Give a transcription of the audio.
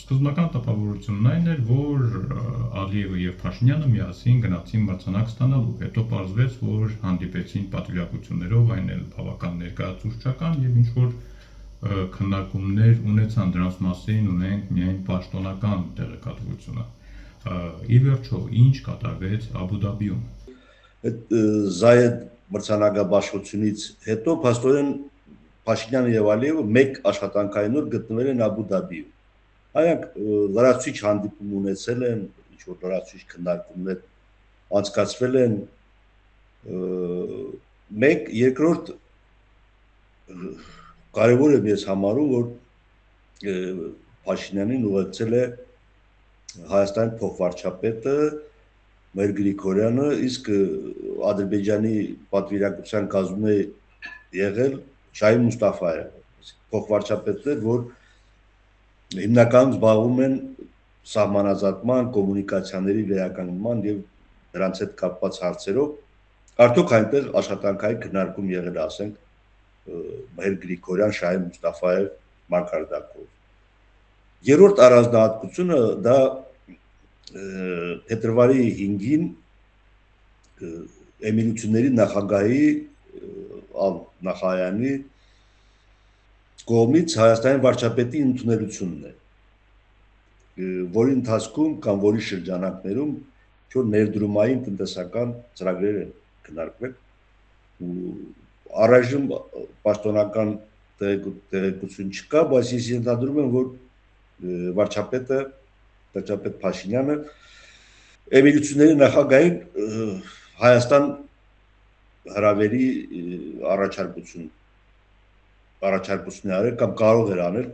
Սկզբնական տպավորությունն այն էր, որ Ալիևը եւ Փաշինյանը միասին գնացին մրցանակ ստանալու, հետո պարզվեց, որ հանդիպեցին պատվիրակություններով, այն էլ բավական ներկայացուցչական եւ ինչ որ քննարկումներ ունեցան դրանց մասին, ունենք միայն պաշտոնական տեղեկատվությունը։ Ի վերջո, ինչ կատարվեց Աբու Դաբիում։ Զայեդ մրցանակաբաշխությունից հետո փաստորեն Փաշինյանը եւ Ալիևը մեկ աշխատանքային օր գտնվել են Աբու Դաբիում։ Այրանք լրացուցիչ հանդիպում ունեցել են, ինչ որ լրացուցիչ քննարկումներ անցկացվել են, մեկ երկրորդ կարևոր է ես համարում, որ Փաշինյանին ուղեկցել է Հայաստանի փոխվարչապետը Մեր Գրիգորյանը, իսկ Ադրբեջանի պատվիրակության կազմում է եղել Շահին Մուստաֆայանը, փոխվարչապետներ, որ հիմնականում զբաղվում են սահմանազատման, կոմունիկացիաների վերականգնման եւ դրանց հետ կապված հարցերով, արդյոք այնտեղ աշխատանքային քննարկում եղել է, ասենք, Մեր Գրիգորյան, Շահին Մուստաֆաև մակարդակով։ Երրորդ առանձնահատկությունը դա փետրվարի 5-ին Էմիրությունների նախագահի Նախայանի կողմից Հայաստանի վարչապետի ընդունելությունն է, որի ընթացքում կամ որի շրջանակներում ներդրումային տնտեսական ծրագրեր են քննարկվել։ Առայժմ պաշտոնական տեղեկություն չկա, բայց ես ենթադրում եմ, որ վարչապետ Փաշինյանը Էմիրությունների նախագահին Հայաստան հրավերի առաջարկություն արել կամ կարող էր անել